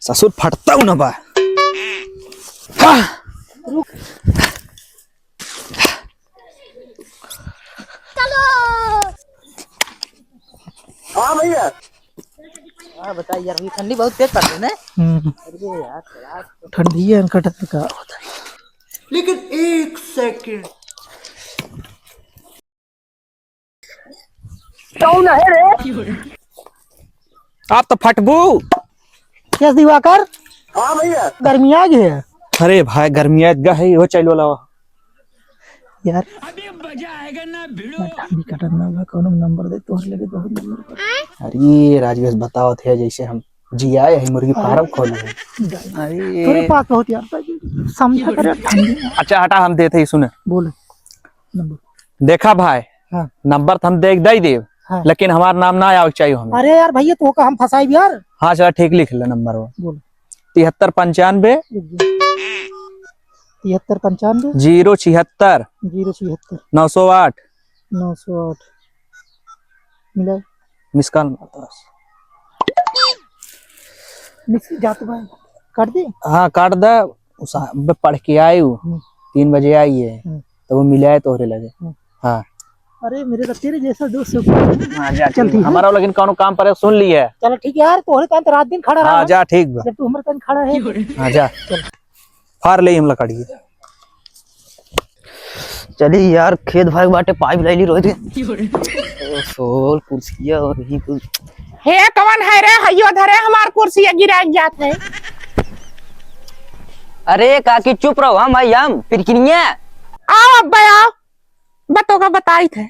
ससुर फटता हूं ना बा। हाँ भैया। हाँ बताइए यार, ये ठंडी बहुत तेज पड़ रही है ना। अरे यार ठंडी है इनका का होता है। लेकिन एक सेकंड कौन है रे? आप तो फटबू। क्या दिवाकर, हाँ भैया। गर्मी आ गई है अरे भाई गर्मिया है वो चलो लावा यार। अभी मजा आएगा ना भिड़ो। ठंडी कटना बा, कौन नंबर दे तोहर लगे बहुत नंबर। अरे राजेश बताओ थे जैसे हम जी आए हैं मुर्गी फार्म खोले हैं। तेरे अरे पास बहुत यार समझा करे ठंडी। अच्छा हटा हम देते ही सुने बोले नंबर। देखा भाई। हाँ। नंबर तो हम देख दे देव। हाँ। लेकिन हमारा नाम ना आवे चाहिए हमें। अरे यार भैया तो का हम फंसाई भी यार। हाँ चला ठीक लिख ले नंबर वो। बोल 7395 7395 076 076 908 908 मिला। मिस कॉल मारता बस। मिस जाते भाई कर दे। हाँ काट दे। पढ़ के आई हूँ 3 बजे आई है तो वो मिला है तोहरे लगे। हाँ अरे मेरे तो तेरे जैसा दोस्त हाँ जा चल ठीक। हमारा लेकिन कौन काम पर सुन ली है। चलो ठीक है यार, तोहरे तान रात दिन खड़ा रहा। हाँ जा ठीक बा। जब तू हमारे तान खड़ा है। हाँ जा फार ले हम लकड़ी। चली यार, खेत भाग बाटे पाइप ले ली रोहित। सोल कुर्सिया और ही हे कौन है रे? हयो धरे हमार कुर्सी गिरा जात है। अरे काकी चुप रहो, हम आई हम फिर किनिया। आओ अब्बा आओ, बतो का बताई थे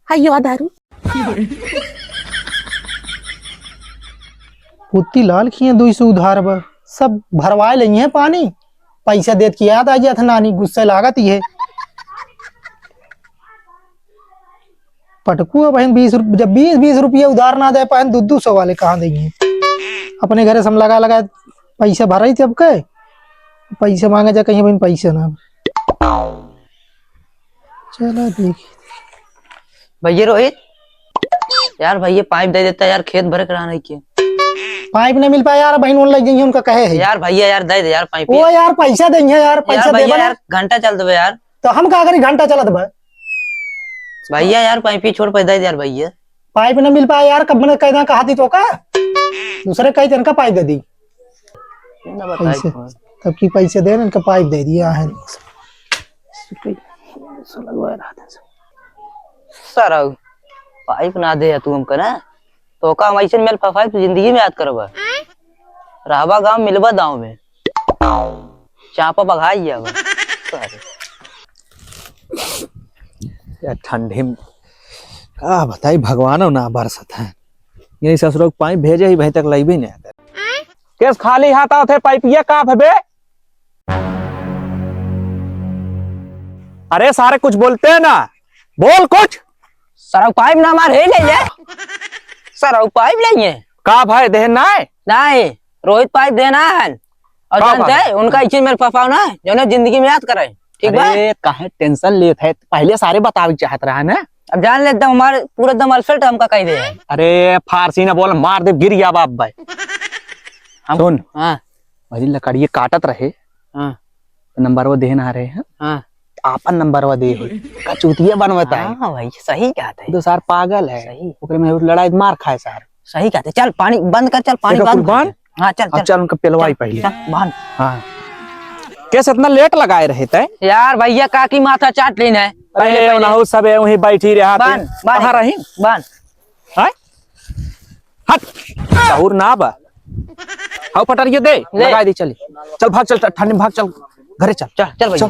हयो दारू। पुत्ती लाल खिए 200 उधार बा, सब भरवाए लई है पानी। पैसा देत की याद आ गया था नानी, गुस्से लागत ही है। पटकू बहन 20 जब 20 रुपये उधार ना दे पाए 200 वाले कहाँ देंगे। अपने घरे से हम लगा लगा पैसा भरा ही थे। अब के पैसे मांगे जा कहीं बहन पैसे ना। चलो देख भैया रोहित यार, भैया पाइप दे देता यार, खेत भरे कराने के। पाइप नहीं मिल पाया यार बहन, उन लग जाएंगे उनका कहे है यार भैया यार दे दे यार पाइप। वो यार पैसा देंगे यार, पैसा भैया दे यार घंटा चल दे यार। तो हम का करी, घंटा चलत बा। भैया यार पाइप ही छोड़ पैदा यार भैया। पाइप न मिल पाया यार, कब मैंने कहना कहा थी तो का दूसरे कई दिन का पाइप दे दी। पैसे तब की पैसे दे इनका पाइप दे दिया है। सर पाइप ना दे तू हमको ना तो का हम ऐसे मेल फफाई तो जिंदगी में याद करबा। रहबा गांव मिलबा दांव में चापा बघाई जाबा। यार ठंडे में का बताई भगवान ना बरसत है। यही ससुर पाइप भेजे ही भाई तक लाइबे नहीं आता। केस खाली हाथ आते पाइप ये का भबे। अरे सारे कुछ बोलते हैं ना, बोल कुछ। सर पाइप ना मार हे ले सर पाइप लेंगे का भाई देह ना नहीं रोहित पाइप देना है और जानते हैं उनका इच्छा मेरे पापा ना जो जिंदगी में याद करे। ठीक है। अरे काहे टेंशन लेते है, पहले सारे बतावे चाहत रहा ना। अब जान ले एकदम हमारे पूरा एकदम अल्फेट हमका कह दे। अरे फारसी ना बोल, मार दे गिर गया बाप भाई। सुन हाँ भाई लकड़ी काटत रहे। हाँ नंबर वो देना आ रहे हैं। हाँ आपन नंबर वो दे कचूतिया बनवता है। हाँ भाई सही कहते हैं। तो सार पागल है। सही ओकरे में लड़ाई मार खाए सार। सही कहते। चल पानी बंद कर, चल पानी बंद। हाँ चल चल चल उनका पिलवाई पहले। बंद। हाँ कैसे इतना लेट लगाए रहे थे यार भैया काकी माथा चाट लेना है। पहले सब वहीं बैठी रहा कहाँ रही बन हट सहूर ना बा। हाउ पटरिए दे लगा दी। चल चल भाग, चल ठंडी भाग, चल घरे चल चल चल भैया।